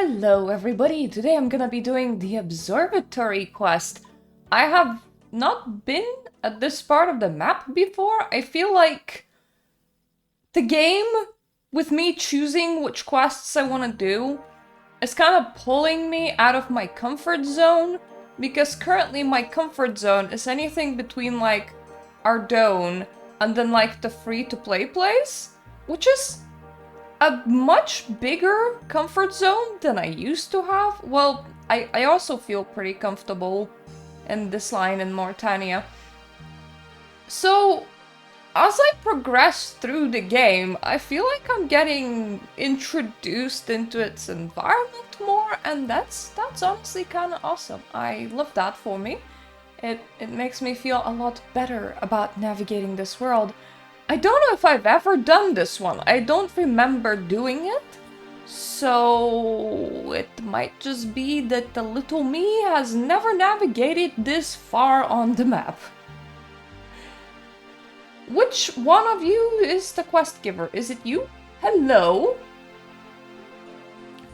Hello everybody, today I'm gonna be doing the Observatory Quest. I have not been at this part of the map before. I feel like the game, with me choosing which quests I want to do, is kind of pulling me out of my comfort zone, because currently my comfort zone is anything between like Ardone and then like the free-to-play place, which is a much bigger comfort zone than I used to have. Well, I also feel pretty comfortable in this line in Mauritania. So, as I progress through the game, I feel like I'm getting introduced into its environment more, and that's honestly kind of awesome. I love that for me. It makes me feel a lot better about navigating this world. I don't know if I've ever done this one. I don't remember doing it. So it might just be that the little me has never navigated this far on the map. Which one of you is the quest giver? Is it you? Hello?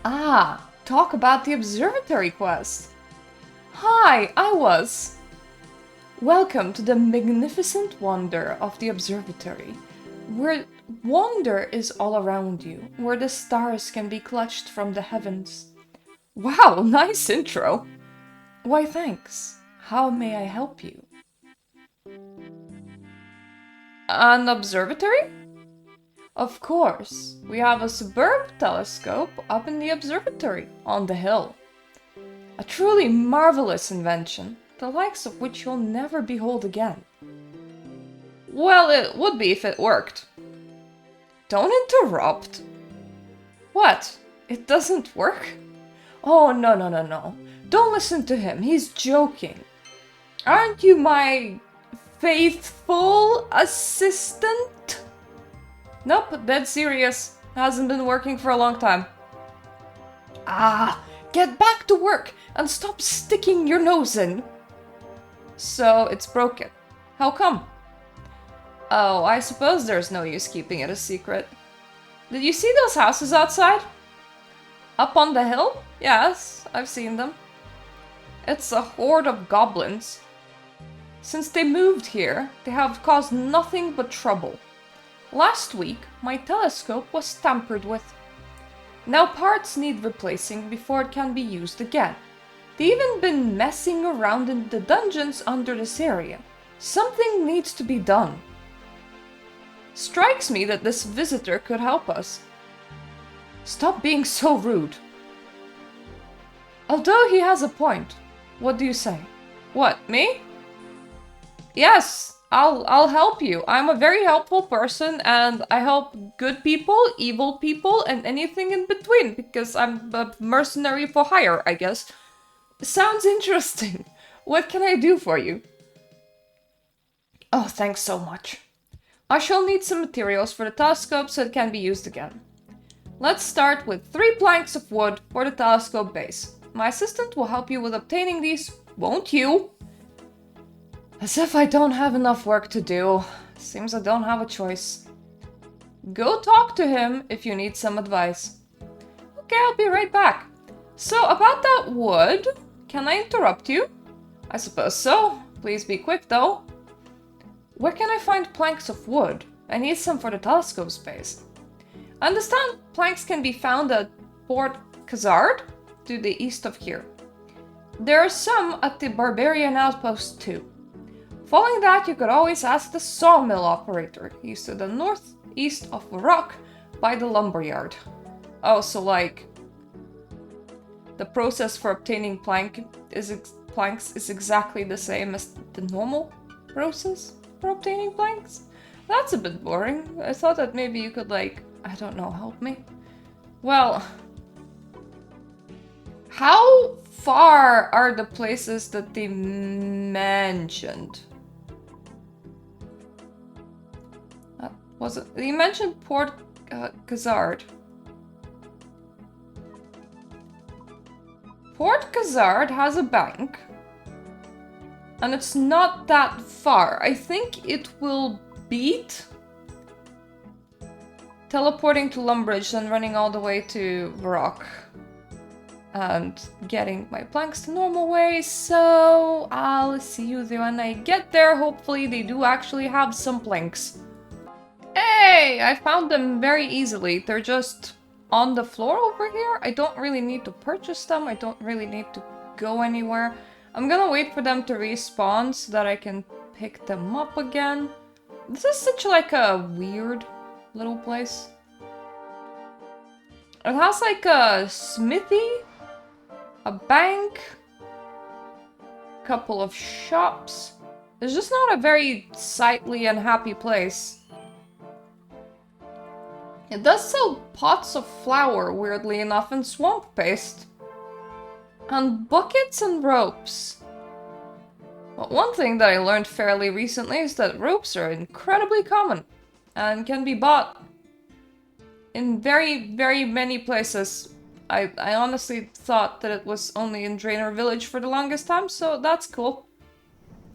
Ah, talk about the Observatory Quest. Hi, I was. Welcome to the magnificent wonder of the observatory, where wonder is all around you, where the stars can be clutched from the heavens. Wow, nice intro! Why thanks. How may I help you? An observatory? Of course, we have a superb telescope up in the observatory, on the hill. A truly marvelous invention, the likes of which you'll never behold again. Well, it would be if it worked. Don't interrupt. What? It doesn't work? Oh, no. Don't listen to him, he's joking. Aren't you my faithful assistant? Nope, dead serious. Hasn't been working for a long time. Ah, get back to work and stop sticking your nose in. So it's broken. How come? Oh, I suppose there's no use keeping it a secret. Did you see those houses outside? Up on the hill? Yes, I've seen them. It's a horde of goblins. Since they moved here, they have caused nothing but trouble. Last week, my telescope was tampered with. Now parts need replacing before it can be used again. They've even been messing around in the dungeons under this area. Something needs to be done. Strikes me that this visitor could help us. Stop being so rude. Although he has a point. What do you say? What, me? Yes, I'll help you. I'm a very helpful person and I help good people, evil people, and anything in between because I'm a mercenary for hire, I guess. Sounds interesting. What can I do for you? Oh, thanks so much. I shall need some materials for the telescope so it can be used again. Let's start with 3 planks of wood for the telescope base. My assistant will help you with obtaining these, won't you? As if I don't have enough work to do. Seems I don't have a choice. Go talk to him if you need some advice. Okay, I'll be right back. So, about that wood, can I interrupt you? I suppose so. Please be quick, though. Where can I find planks of wood? I need some for the telescope space. I understand planks can be found at Port Khazard, to the east of here. There are some at the Barbarian Outpost, too. Following that, you could always ask the sawmill operator. He's to the northeast of Rock by the lumberyard. Oh, so like the process for obtaining planks is exactly the same as the normal process for obtaining planks? That's a bit boring. I thought that maybe you could, like, I don't know, help me? Well, how far are the places that they mentioned? Was it? You mentioned Port Khazard. Port Khazard has a bank. And it's not that far. I think it will beat teleporting to Lumbridge and running all the way to Varrock. and getting my planks the normal way, so I'll see you there when I get there. Hopefully they do actually have some planks. Hey, I found them very easily. They're just on the floor over here. I don't really need to purchase them. I don't really need to go anywhere. I'm gonna wait for them to respawn so that I can pick them up again. This is such like a weird little place. It has like a smithy, a bank, a couple of shops. It's just not a very sightly and happy place. It does sell pots of flour, weirdly enough, and swamp paste. And buckets and ropes. But one thing that I learned fairly recently is that ropes are incredibly common and can be bought in very, very many places. I honestly thought that it was only in Draenor Village for the longest time, so that's cool.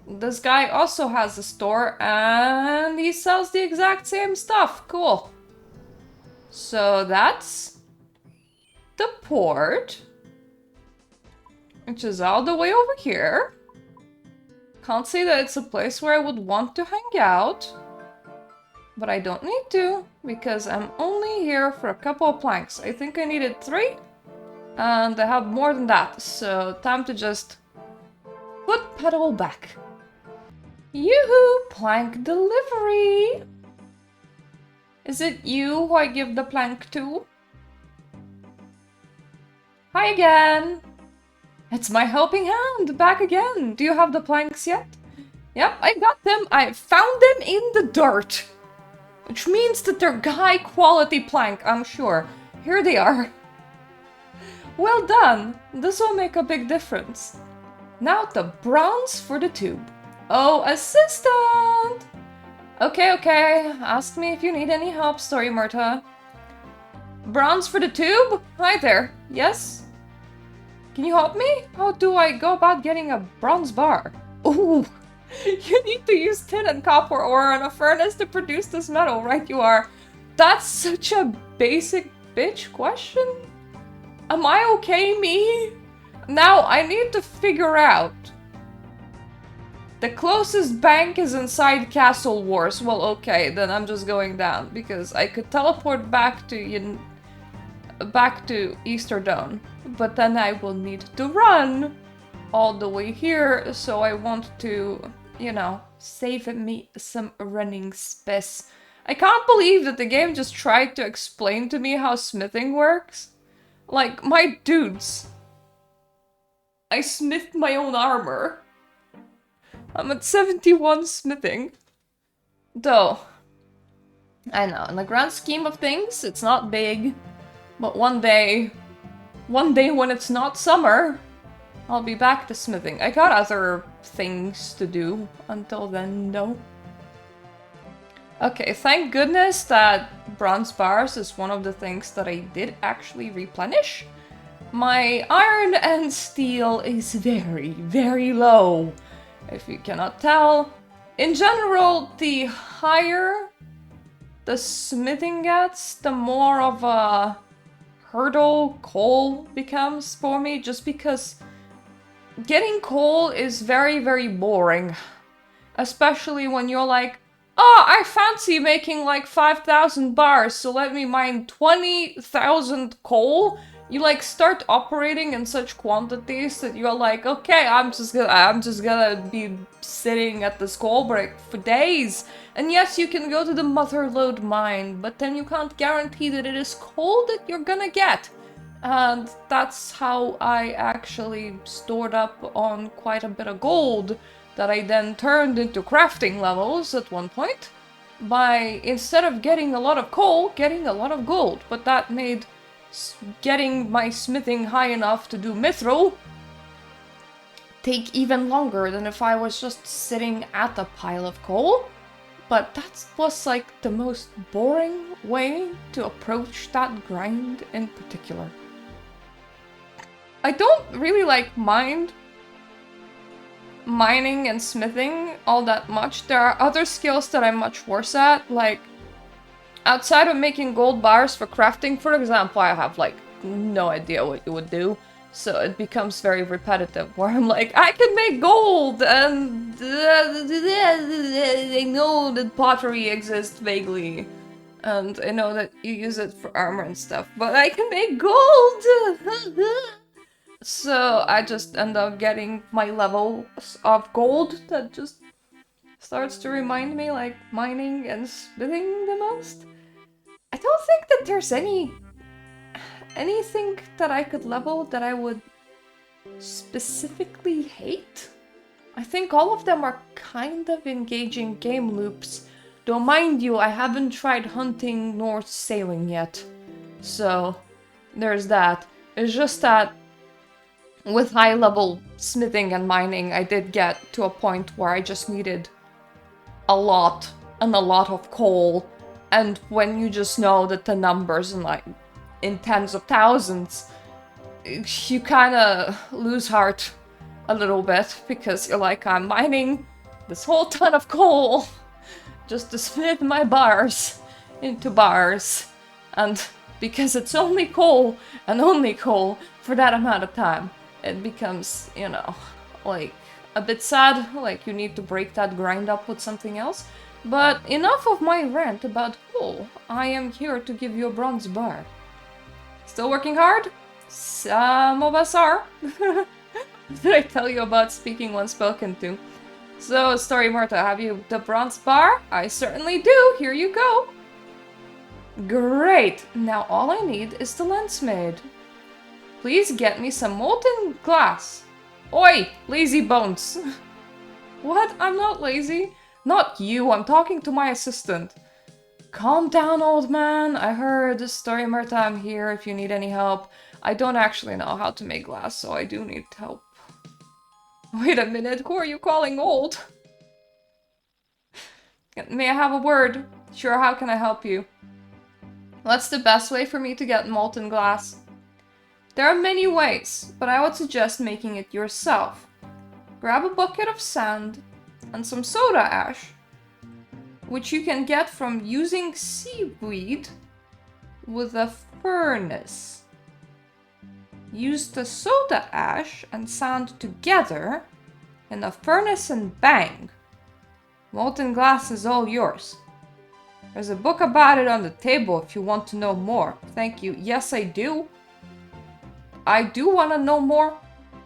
This guy also has a store and he sells the exact same stuff. Cool. So that's the port, which is all the way over here. Can't say that it's a place where I would want to hang out, but I don't need to because I'm only here for a couple of planks. I think I needed 3 and I have more than that, so time to just foot pedal back. Yoo-hoo! Plank delivery! Is it you who I give the plank to? Hi again! It's my helping hand, back again! Do you have the planks yet? Yep, I got them. I found them in the dirt. Which means that they're high quality plank, I'm sure. Here they are. Well done! This will make a big difference. Now the bronze for the tube. Oh, assistant! Okay. Ask me if you need any help, Story Mirta. Bronze for the tube? Hi there. Yes? Can you help me? How do I go about getting a bronze bar? Ooh! You need to use tin and copper ore in a furnace to produce this metal, right you are. That's such a basic bitch question. Am I okay, me? Now, I need to figure out. The closest bank is inside Castle Wars. Well, okay, then I'm just going down, because I could teleport back to Easterdawn. But then I will need to run all the way here, so I want to, you know, save me some running space. I can't believe that the game just tried to explain to me how smithing works. Like, my dudes. I smithed my own armor. I'm at 71 smithing. Though, I know, in the grand scheme of things, it's not big. But one day when it's not summer, I'll be back to smithing. I got other things to do until then, though. Okay, thank goodness that bronze bars is one of the things that I did actually replenish. My iron and steel is very, very low, if you cannot tell. In general, the higher the smithing gets, the more of a hurdle coal becomes for me, just because getting coal is very, very boring. Especially when you're like, oh, I fancy making like 5,000 bars, so let me mine 20,000 coal. You like start operating in such quantities that you're like, okay, I'm just gonna be sitting at this coal break for days. And yes, you can go to the Motherlode mine, but then you can't guarantee that it is coal that you're gonna get. And that's how I actually stored up on quite a bit of gold that I then turned into crafting levels at one point by, instead of getting a lot of coal, getting a lot of gold. But that made getting my smithing high enough to do mithril take even longer than if I was just sitting at a pile of coal. But that was like the most boring way to approach that grind in particular. I don't really like mind mining and smithing all that much. There are other skills that I'm much worse at, like outside of making gold bars for crafting, for example, I have like no idea what you would do. So it becomes very repetitive, where I'm like, I can make gold, and I know that pottery exists vaguely, and I know that you use it for armor and stuff, but I can make gold! So I just end up getting my levels of gold that just starts to remind me like mining and smithing the most. I don't think that there's anything that I could level that I would specifically hate. I think all of them are kind of engaging game loops, though mind you, I haven't tried hunting nor sailing yet. So there's that. It's just that with high level smithing and mining, I did get to a point where I just needed a lot of coal, and when you just know that the numbers in tens of thousands, you kind of lose heart a little bit, because you're like, I'm mining this whole ton of coal just to smith my bars into bars, and because it's only coal and only coal for that amount of time, it becomes, you know, like a bit sad, like you need to break that grind up with something else. But enough of my rant about coal. I am here to give you a bronze bar. Still working hard? Some of us are. Did I tell you about speaking when spoken to? So, story Mirta, have you the bronze bar? I certainly do. Here you go. Great. Now all I need is the lens made. Please get me some molten glass. Oi, lazy bones. What? I'm not lazy. Not you, I'm talking to my assistant. Calm down, old man. I heard. Story Mirta, I'm here if you need any help. I don't actually know how to make glass, so I do need help. Wait a minute, who are you calling old? May I have a word? Sure, how can I help you? What's the best way for me to get molten glass? There are many ways, but I would suggest making it yourself. Grab a bucket of sand and some soda ash, which you can get from using seaweed with a furnace. Use the soda ash and sand together in a furnace and bang. Molten glass is all yours. There's a book about it on the table if you want to know more. Thank you. Yes, I do. I do want to know more.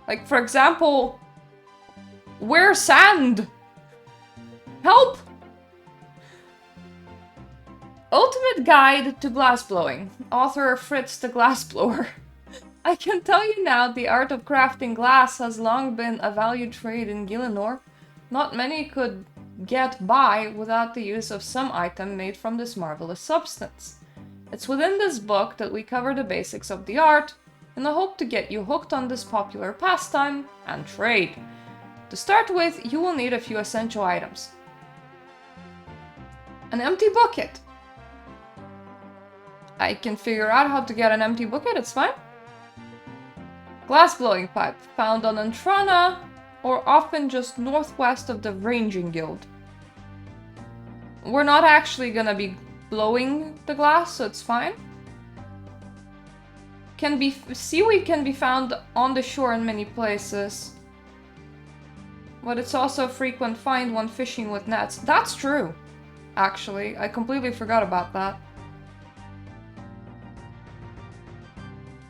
Like, for example, where's sand? Help! Ultimate Guide to Glassblowing. Author Fritz the Glassblower. I can tell you now, the art of crafting glass has long been a valued trade in Gielinor. Not many could get by without the use of some item made from this marvelous substance. It's within this book that we cover the basics of the art, in the hope to get you hooked on this popular pastime and trade. To start with, you will need a few essential items. An empty bucket. I can figure out how to get an empty bucket, it's fine. Glassblowing pipe, found on Antrana, or often just northwest of the Ranging Guild. We're not actually gonna be blowing the glass, so it's fine. Seaweed can be found on the shore in many places, but it's also a frequent find when fishing with nets. That's true, actually. I completely forgot about that.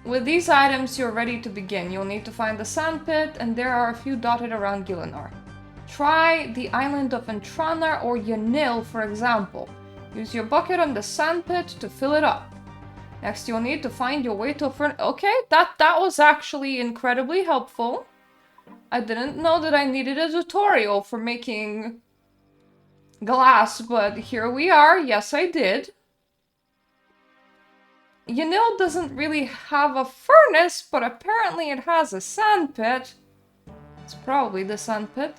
With these items, you're ready to begin. You'll need to find the sand pit, and there are a few dotted around Gielinor. Try the island of Entrana or Yanil, for example. Use your bucket on the sand pit to fill it up. Next, you'll need to find your way to a furnace. Okay, that was actually incredibly helpful. I didn't know that I needed a tutorial for making glass, but here we are. Yes, I did. Yanil doesn't really have a furnace, but apparently it has a sand pit. It's probably the sand pit.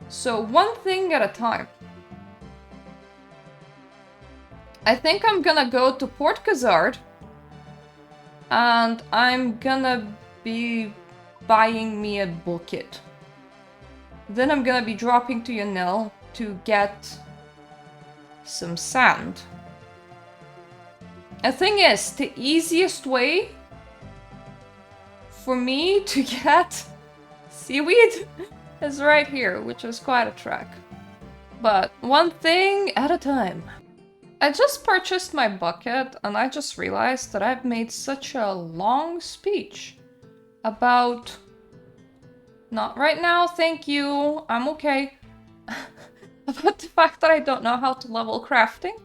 So one thing at a time. I think I'm gonna go to Port Khazard, and I'm gonna be buying me a bucket. Then I'm gonna be dropping to Yanil to get some sand. The thing is, the easiest way for me to get seaweed is right here, which is quite a trek. But one thing at a time. I just purchased my bucket and I just realized that I've made such a long speech about... Not right now, thank you, I'm okay. About the fact that I don't know how to level crafting.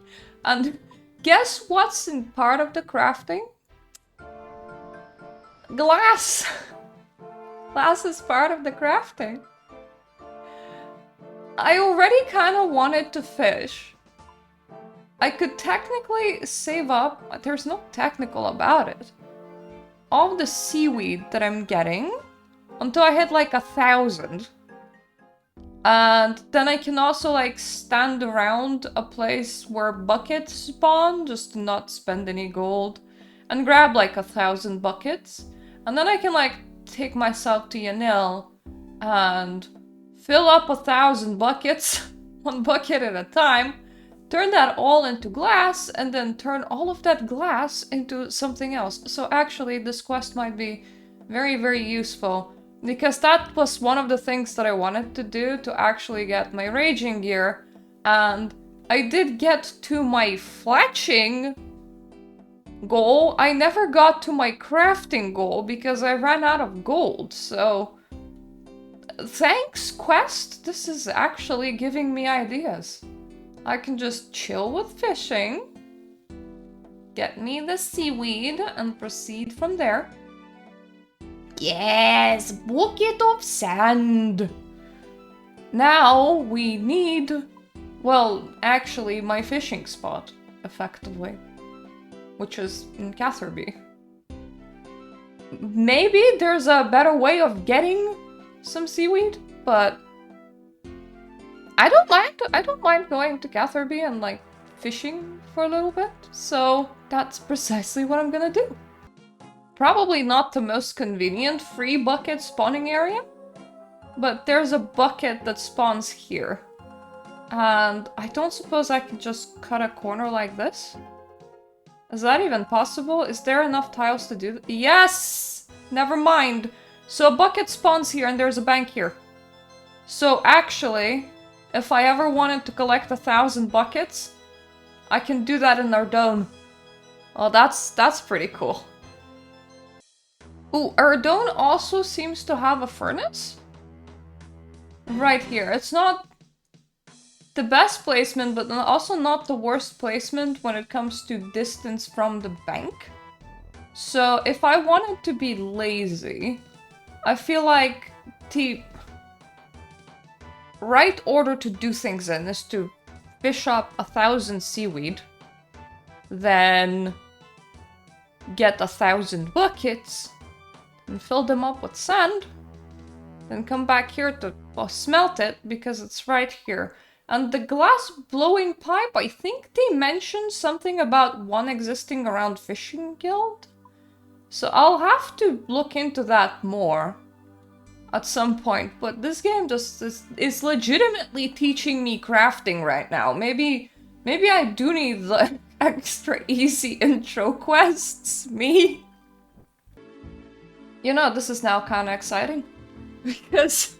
And guess what's in part of the crafting? Glass! Glass is part of the crafting. I already kind of wanted to fish. I could technically save up, there's no technical about it, all the seaweed that I'm getting until I hit like 1,000. And then I can also like stand around a place where buckets spawn, just to not spend any gold, and grab like 1,000 buckets. And then I can like take myself to Yanil and fill up 1,000 buckets, one bucket at a time, turn that all into glass, and then turn all of that glass into something else. So actually, this quest might be very, very useful, because that was one of the things that I wanted to do to actually get my raging gear, and I did get to my fletching goal. I never got to my crafting goal because I ran out of gold, so... Thanks, quest! This is actually giving me ideas. I can just chill with fishing, get me the seaweed, and proceed from there. Yes, bucket of sand! Now we need, well, actually my fishing spot, effectively, which is in Catherby. Maybe there's a better way of getting some seaweed, but I don't mind going to Catherby and like fishing for a little bit, so that's precisely what I'm gonna do. Probably not the most convenient free bucket spawning area, but there's a bucket that spawns here. And I don't suppose I can just cut a corner like this? Is that even possible? Is there enough tiles to do that? Yes! Never mind. So a bucket spawns here and there's a bank here. So actually, if I ever wanted to collect 1,000 buckets, I can do that in Ardone. Well, that's pretty cool. Ooh, Ardone also seems to have a furnace. Right here. It's not the best placement, but also not the worst placement when it comes to distance from the bank. So if I wanted to be lazy, I feel like the right order to do things in is to fish up 1,000 seaweed, then get 1,000 buckets, and fill them up with sand, then come back here to, well, smelt it, because it's right here. And the glass blowing pipe, I think they mentioned something about one existing around Fishing Guild? So I'll have to look into that more at some point, but this game just is legitimately teaching me crafting right now. Maybe I do need the extra easy intro quests, me. You know, this is now kind of exciting, because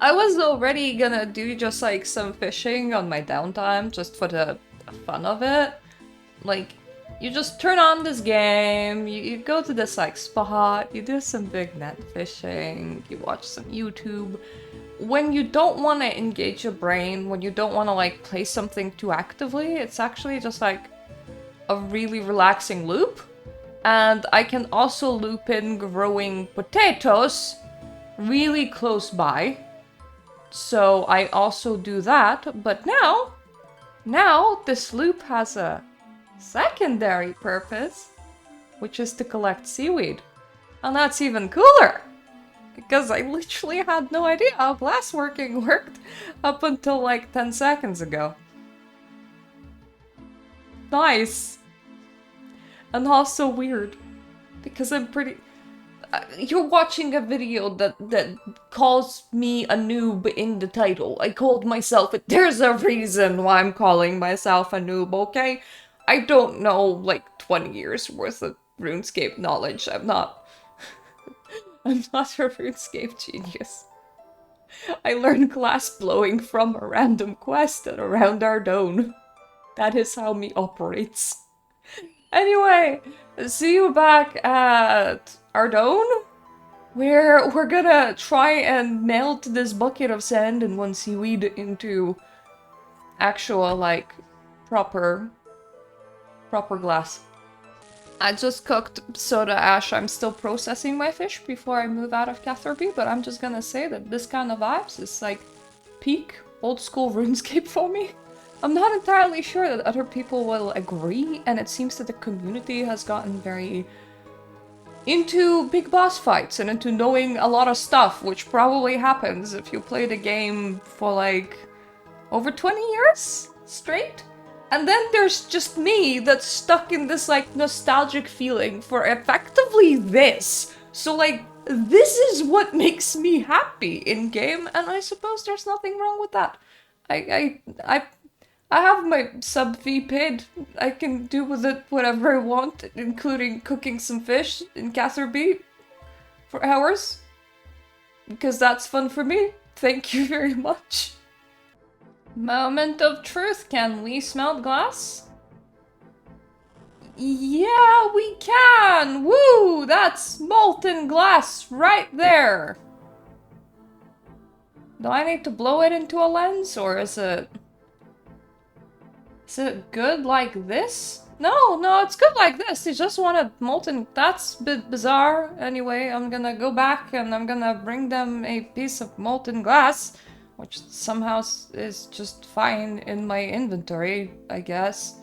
I was already gonna do just like some fishing on my downtime, just for the fun of it. Like, you just turn on this game, you go to this like spot, you do some big net fishing, you watch some YouTube. When you don't want to engage your brain, when you don't want to like play something too actively, it's actually just like a really relaxing loop. And I can also loop in growing potatoes really close by. So I also do that, but now this loop has a secondary purpose, which is to collect seaweed. And that's even cooler, because I literally had no idea how glassworking worked up until like 10 seconds ago. Nice. And also weird, because I'm pretty... you're watching a video that calls me a noob in the title. I called myself it. There's a reason why I'm calling myself a noob, okay? I don't know, like, 20 years worth of RuneScape knowledge. I'm not... I'm not a RuneScape genius. I learned glass blowing from a random quest and around Ardone. That is how me operates. Anyway, see you back at Ardone, where we're gonna try and melt this bucket of sand and one seaweed into actual, like, proper glass. I just cooked soda ash. I'm still processing my fish before I move out of Catherby, but I'm just gonna say that this kind of vibes is like peak old school RuneScape for me. I'm not entirely sure that other people will agree, and it seems that the community has gotten very into big boss fights and into knowing a lot of stuff, which probably happens if you play the game for like over 20 years straight. And then there's just me that's stuck in this like nostalgic feeling for effectively this. So like, this is what makes me happy in game, and I suppose there's nothing wrong with that. I have my sub fee paid. I can do with it whatever I want, including cooking some fish in Catherby for hours. Because that's fun for me. Thank you very much. Moment of truth. Can we smelt glass? Yeah, we can! Woo! That's molten glass right there! Do I need to blow it into a lens, or is it... Is it good like this? No, it's good like this. You just want a molten... That's a bit bizarre. Anyway, I'm gonna go back and I'm gonna bring them a piece of molten glass, which somehow is just fine in my inventory, I guess.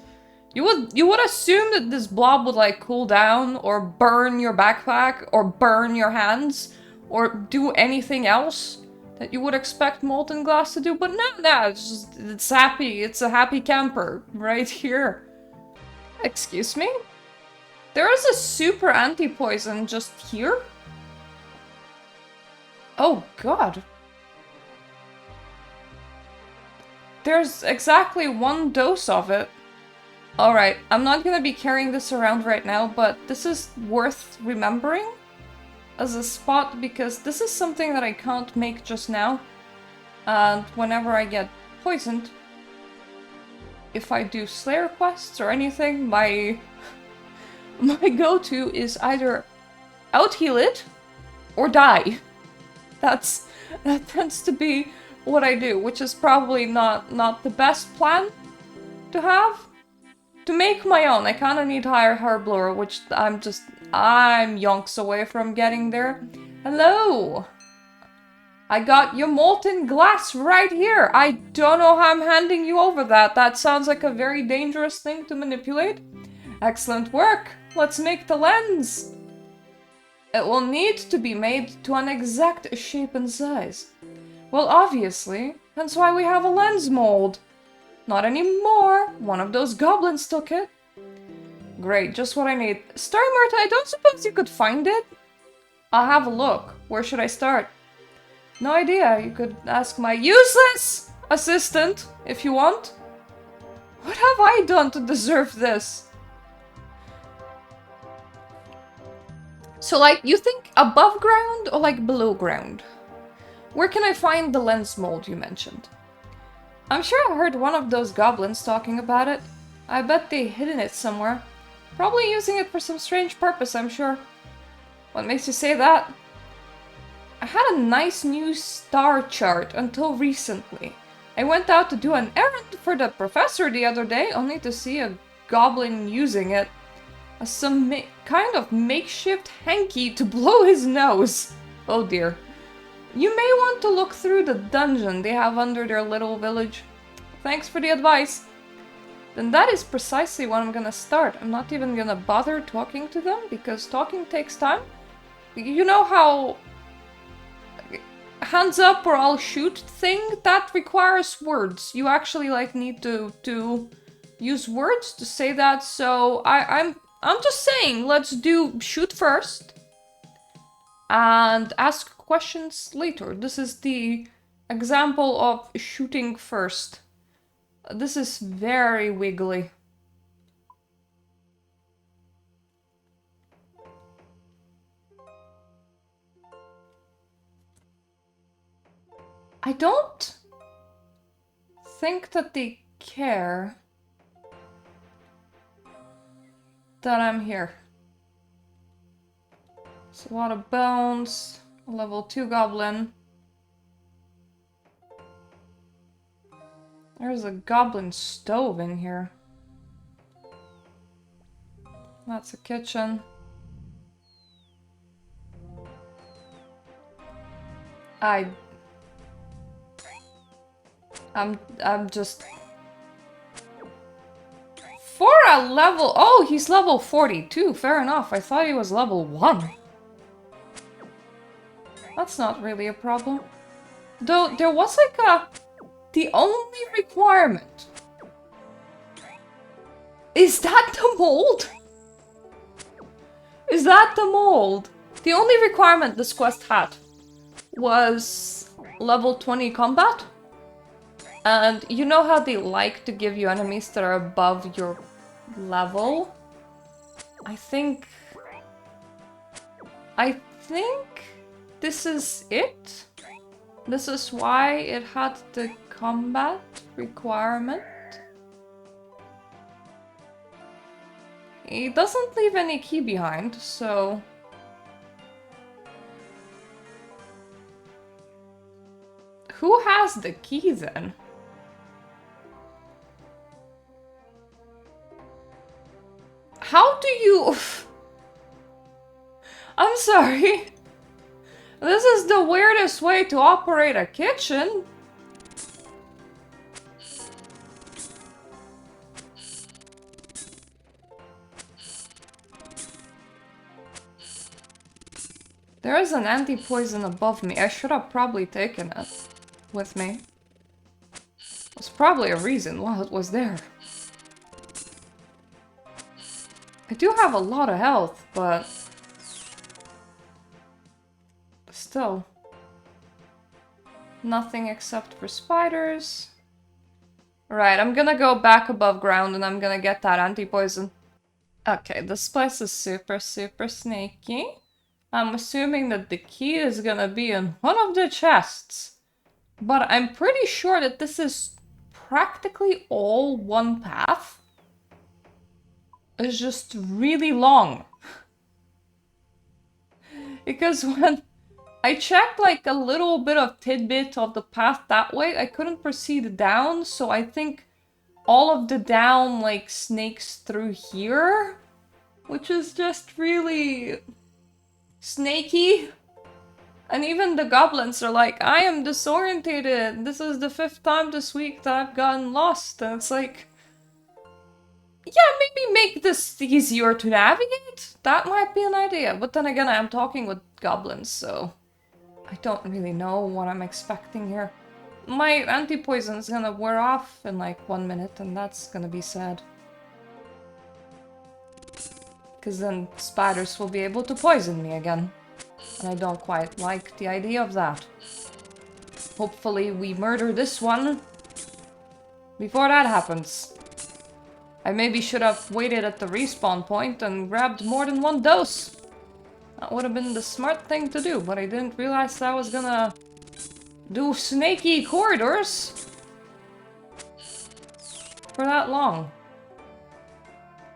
You would assume that this blob would like cool down or burn your backpack or burn your hands or do anything else that you would expect molten glass to do, but no, it's happy. It's a happy camper right here. Excuse me? There is a super anti-poison just here? Oh god. There's exactly 1 dose of it. Alright, I'm not gonna be carrying this around right now, but this is worth remembering as a spot because this is something that I can't make just now. And whenever I get poisoned, if I do Slayer quests or anything, my go-to is either out-heal it or die. That tends to be what I do, which is probably not the best plan to have. To make my own, I kind of need higher Herblower, which I'm yonks away from getting there. Hello! I got your molten glass right here! I don't know how I'm handing you over that. That sounds like a very dangerous thing to manipulate. Excellent work! Let's make the lens! It will need to be made to an exact shape and size. Well, obviously, that's why we have a lens mold. Not anymore. One of those goblins took it. Great, just what I need. Story Mirta, I don't suppose you could find it? I'll have a look. Where should I start? No idea. You could ask my useless assistant if you want. What have I done to deserve this? So, like, you think above ground or, like, below ground? Where can I find the lens mold you mentioned? I'm sure I heard one of those goblins talking about it. I bet they hidden it somewhere. Probably using it for some strange purpose, I'm sure. What makes you say that? I had a nice new star chart until recently. I went out to do an errand for the professor the other day, only to see a goblin using it as some kind of makeshift hanky to blow his nose. Oh dear. You may want to look through the dungeon they have under their little village. Thanks for the advice. Then that is precisely when I'm gonna start. I'm not even gonna bother talking to them, because talking takes time. You know how hands up or I'll shoot thing? That requires words. You actually like need to use words to say that, so I'm just saying, let's do shoot first and ask questions later. This is the example of shooting first. This is very wiggly. I don't think that they care that I'm here. It's a lot of bones. A level 2 goblin. There's a goblin stove in here. That's a kitchen. I'm just... For a level... Oh, he's level 42. Fair enough. I thought he was level 1. That's not really a problem. Though, there was like a... The only requirement... Is that the mold? Is that the mold? The only requirement this quest had was level 20 combat. And you know how they like to give you enemies that are above your level? I think this is it. This is why it had the combat requirement. He doesn't leave any key behind, so... Who has the key then? How do you... I'm sorry. This is the weirdest way to operate a kitchen. There is an anti-poison above me. I should have probably taken it with me. There's probably a reason why it was there. I do have a lot of health, but... Still. Nothing except for spiders. Right, I'm gonna go back above ground and I'm gonna get that anti-poison. Okay, this place is super, super snaky. I'm assuming that the key is gonna be in one of the chests. But I'm pretty sure that this is practically all one path. It's just really long. Because when I checked like a little bit of tidbit of the path that way, I couldn't proceed down, so I think all of the down like snakes through here, which is just really snaky. And even the goblins are like, I am disorientated. This is the 5th time this week that I've gotten lost. And it's like, yeah, maybe make this easier to navigate. That might be an idea. But then again, I'm talking with goblins, so I don't really know what I'm expecting here. My anti-poison is gonna wear off in like 1 minute, and that's gonna be sad. Because then spiders will be able to poison me again. And I don't quite like the idea of that. Hopefully we murder this one before that happens. I maybe should have waited at the respawn point and grabbed more than 1 dose. That would have been the smart thing to do, but I didn't realize I was gonna do snaky corridors for that long.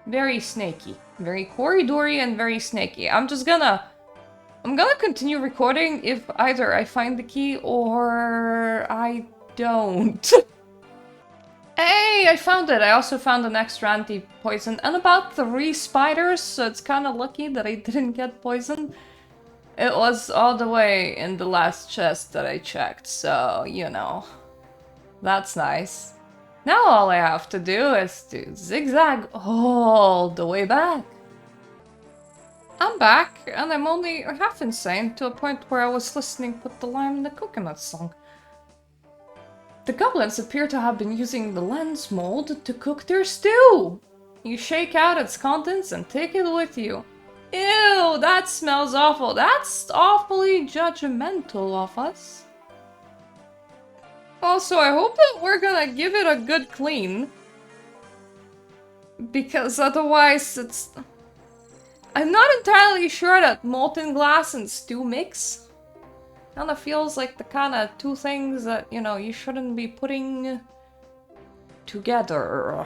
Very snaky. Very corridory and very snaky. I'm gonna continue recording if either I find the key or I don't. Hey, I found it! I also found an extra anti-poison and about 3 spiders, so it's kind of lucky that I didn't get poisoned. It was all the way in the last chest that I checked, so, you know. That's nice. Now all I have to do is to zigzag all the way back. I'm back, and I'm only half insane to a point where I was listening Put the Lime in the Coconut song. The goblins appear to have been using the lens mold to cook their stew. You shake out its contents and take it with you. Ew, that smells awful. That's awfully judgmental of us. Also, I hope that we're gonna give it a good clean. Because otherwise it's... I'm not entirely sure that molten glass and stew mix. Kinda feels like the kinda two things that, you know, you shouldn't be putting together.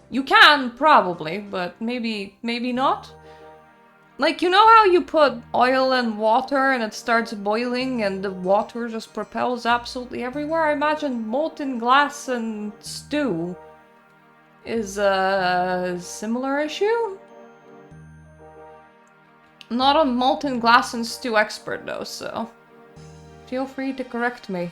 You can, probably, but maybe not. Like, you know how you put oil and water and it starts boiling and the water just propels absolutely everywhere? I imagine molten glass and stew is a similar issue? I'm not a molten glass and stew expert though, so feel free to correct me.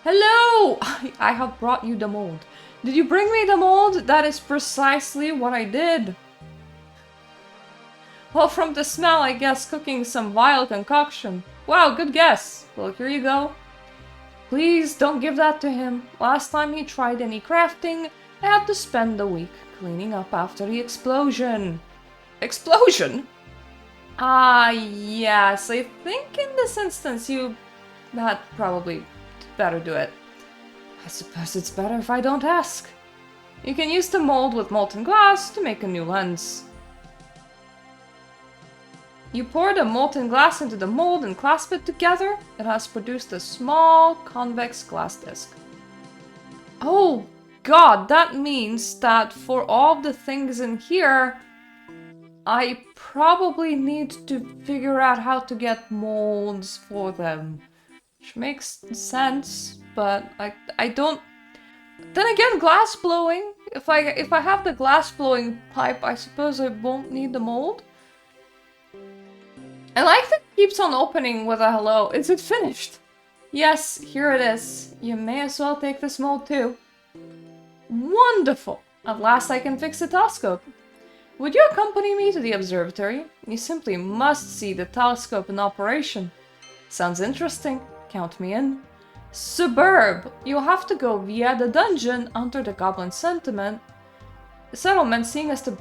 Hello! I have brought you the mold. Did you bring me the mold? That is precisely what I did. Well, from the smell, I guess cooking some vile concoction. Wow, good guess. Well, here you go. Please don't give that to him. Last time he tried any crafting, I had to spend a week cleaning up after the explosion. Explosion? Yes, I think in this instance you had probably better do it. I suppose it's better if I don't ask. You can use the mold with molten glass to make a new lens. You pour the molten glass into the mold and clasp it together. It has produced a small convex glass disc. Oh god, that means that for all the things in here, I probably need to figure out how to get molds for them. Which makes sense, but I don't... Then again, glass blowing. If I have the glass blowing pipe, I suppose I won't need the mold. I like that it keeps on opening with a hello. Is it finished? Yes, here it is. You may as well take this mold too. Wonderful! At last I can fix the telescope. Would you accompany me to the observatory? You simply must see the telescope in operation. Sounds interesting. Count me in. Superb! You'll have to go via the dungeon under the goblin settlement, seeing as the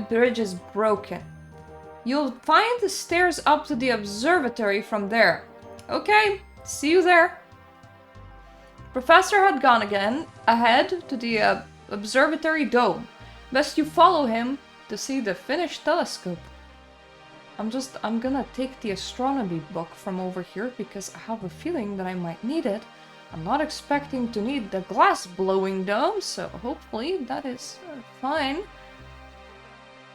bridge is broken. You'll find the stairs up to the observatory from there. Okay, see you there. Professor had gone again, ahead to the observatory dome. Best you follow him to see the finished telescope. I'm gonna take the astronomy book from over here because I have a feeling that I might need it. I'm not expecting to need the glass blowing dome, so hopefully that is fine.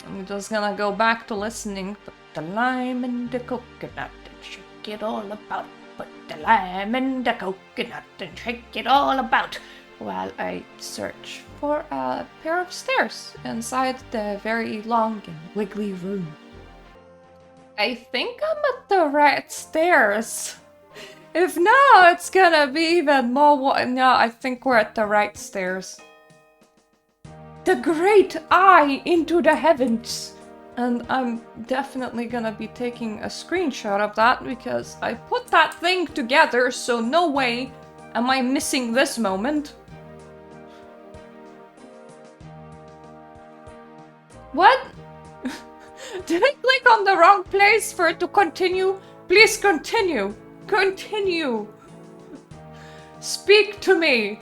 I'm just gonna go back to listening. Put the lime in the coconut and shake it all about. Put the lime in the coconut and shake it all about. While I search for a pair of stairs inside the very long and wiggly room. I think I'm at the right stairs. If not, it's gonna be even more. No, I think we're at the right stairs. The great eye into the heavens. And I'm definitely gonna be taking a screenshot of that because I put that thing together, so no way am I missing this moment. What? Did I click on the wrong place for it to continue? Please continue. Continue. Speak to me.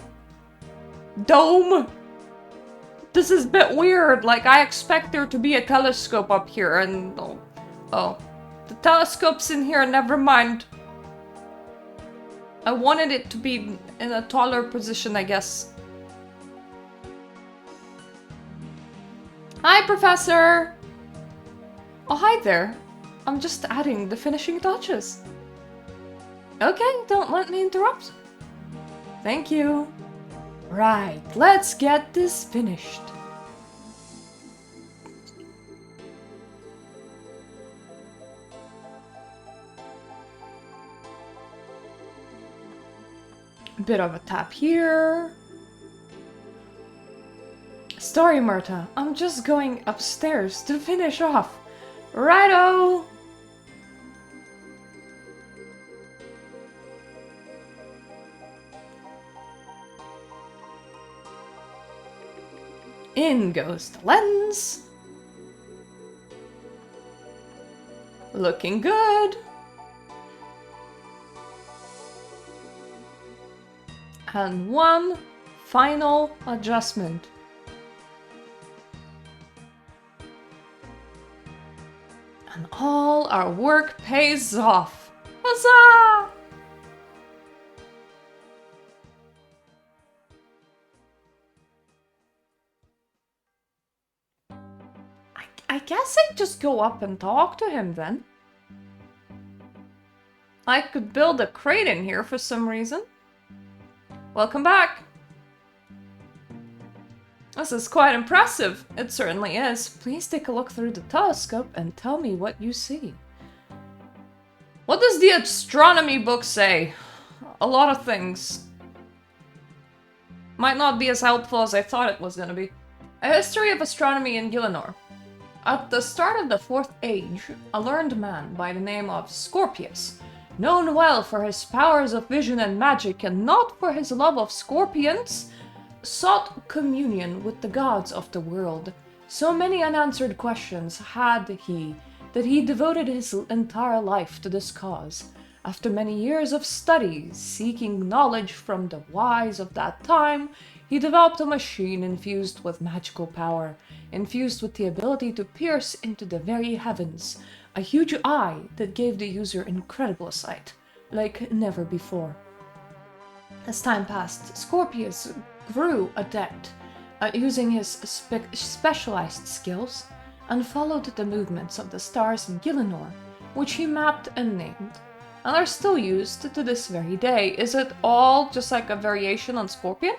Dome. This is a bit weird. Like, I expect there to be a telescope up here and... Oh. The telescope's in here, never mind. I wanted it to be in a taller position, I guess. Hi, Professor! Oh, hi there. I'm just adding the finishing touches. Okay, don't let me interrupt. Thank you. Right, let's get this finished. Bit of a tap here. Sorry, Mirta. I'm just going upstairs to finish off. Righto! In goes the lens. Looking good. And one final adjustment. And All our work pays off. Huzzah! I guess I'd just go up and talk to him then. I could build a crate in here for some reason. Welcome back. This is quite impressive. It certainly is. Please take a look through the telescope and tell me what you see. What does the astronomy book say? A lot of things. Might not be as helpful as I thought it was gonna be. A history of astronomy in Gielinor. At the start of the Fourth Age, a learned man by the name of Scorpius, known well for his powers of vision and magic and not for his love of scorpions, sought communion with the gods of the world. So many unanswered questions had he that he devoted his entire life to this cause. After many years of study, seeking knowledge from the wise of that time, he developed a machine infused with magical power, infused with the ability to pierce into the very heavens, a huge eye that gave the user incredible sight, like never before. As time passed, Scorpius grew adept at using his specialized skills and followed the movements of the stars in Gielinor, which he mapped and named, and are still used to this very day. Is it all just like a variation on Scorpion?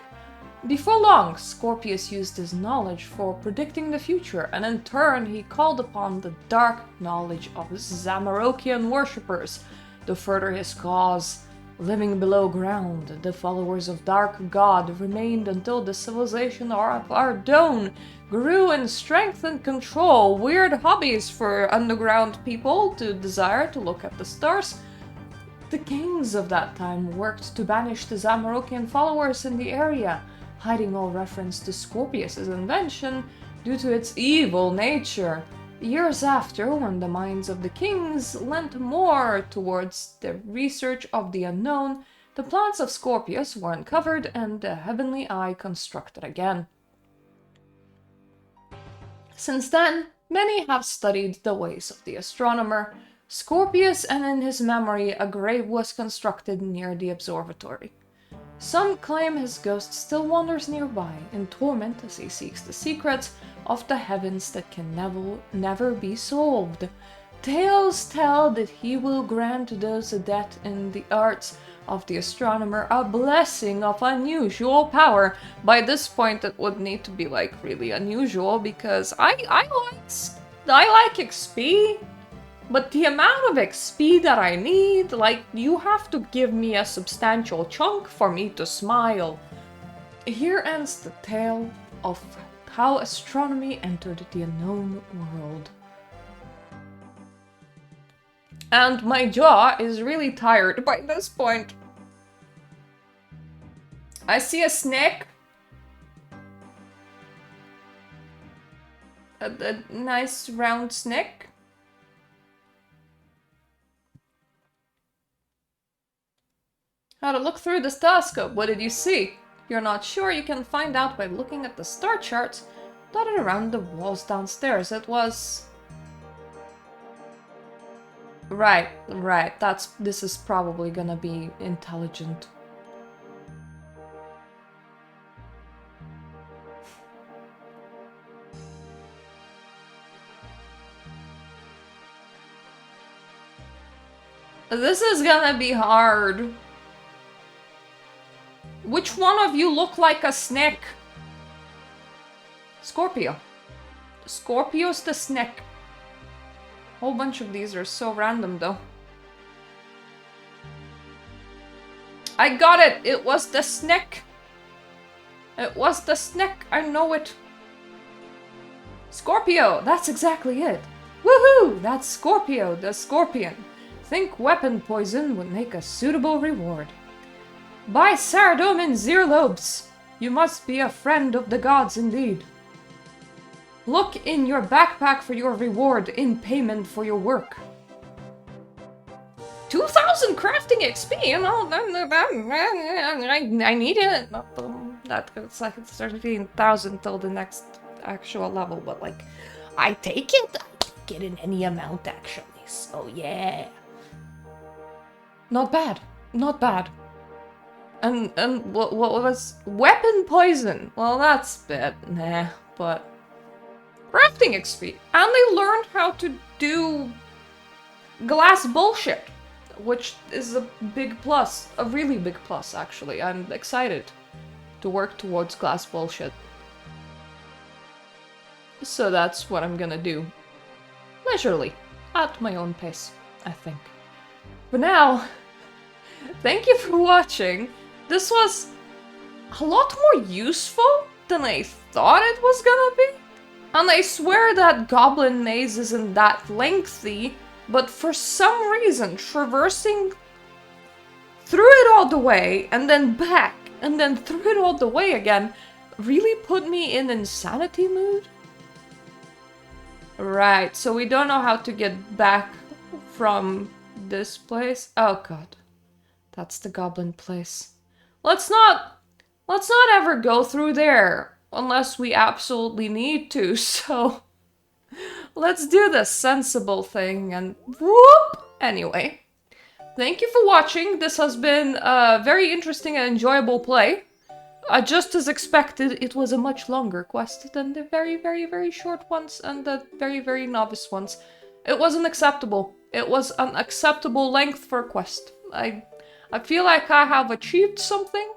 Before long, Scorpius used his knowledge for predicting the future, and in turn he called upon the dark knowledge of Zamarokian worshippers to further his cause. Living below ground, the followers of Dark God remained until the civilization of Ardone grew in strength and control. Weird hobbies for underground people to desire to look at the stars. The kings of that time worked to banish the Zamarokian followers in the area, hiding all reference to Scorpius's invention due to its evil nature. Years after, when the minds of the kings lent more towards the research of the unknown, the plans of Scorpius were uncovered and the heavenly eye constructed again. Since then, many have studied the ways of the astronomer Scorpius, and in his memory a grave was constructed near the observatory. Some claim his ghost still wanders nearby, in torment as he seeks the secrets of the heavens that can never be solved. Tales tell that he will grant those adept in the arts of the astronomer a blessing of unusual power. By this point it would need to be like really unusual, because I like XP, but the amount of XP that I need, like, you have to give me a substantial chunk for me to smile. Here ends the tale of how astronomy entered the unknown world. And my jaw is really tired by this point. I see a snake. A nice round snake. How to look through this telescope? What did you see? If you're not sure, you can find out by looking at the star charts dotted around the walls downstairs. It was... Right. This is probably gonna be intelligent. This is gonna be hard. Which one of you look like a snake? Scorpio. Scorpio's the snake. Whole bunch of these are so random though. I got it! It was the snake! It was the snake, I know it! Scorpio! That's exactly it! Woohoo! That's Scorpio, the scorpion. Think weapon poison would make a suitable reward. By Saradom and Zirlobes! You must be a friend of the gods indeed. Look in your backpack for your reward in payment for your work. 2,000 crafting XP, you know, I need it. It's like 13,000 till the next actual level, but like, I take it in any amount actually. nice. Oh yeah. Not bad. Not bad. And what was weapon poison? Well, that's a bit nah, but crafting XP. And they learned how to do glass bullshit, which is a big plus, a really big plus actually. I'm excited to work towards glass bullshit. So that's what I'm gonna do. Leisurely, at my own pace, I think. For now, thank you for watching. This was a lot more useful than I thought it was gonna be. And I swear that Goblin Maze isn't that lengthy, but for some reason, traversing through it all the way, and then back, and then through it all the way again, really put me in insanity mood. Right, so we don't know how to get back from this place. Oh god. That's the goblin place. Let's not ever go through there unless we absolutely need to. So let's do the sensible thing and whoop. Anyway, thank you for watching. This has been a very interesting and enjoyable play. Just as expected, it was a much longer quest than the very, very, very short ones and the very, very novice ones. It wasn't acceptable. It was an acceptable length for a quest. I feel like I have achieved something,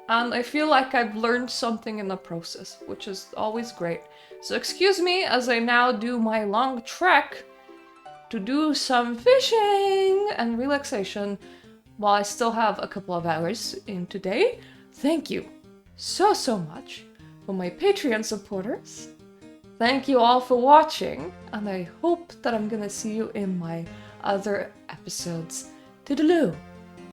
and I feel like I've learned something in the process, which is always great. So excuse me as I now do my long trek to do some fishing and relaxation while I still have a couple of hours in today. Thank you so much for my Patreon supporters. Thank you all for watching, and I hope that I'm gonna see you in my other episodes. Toodaloo!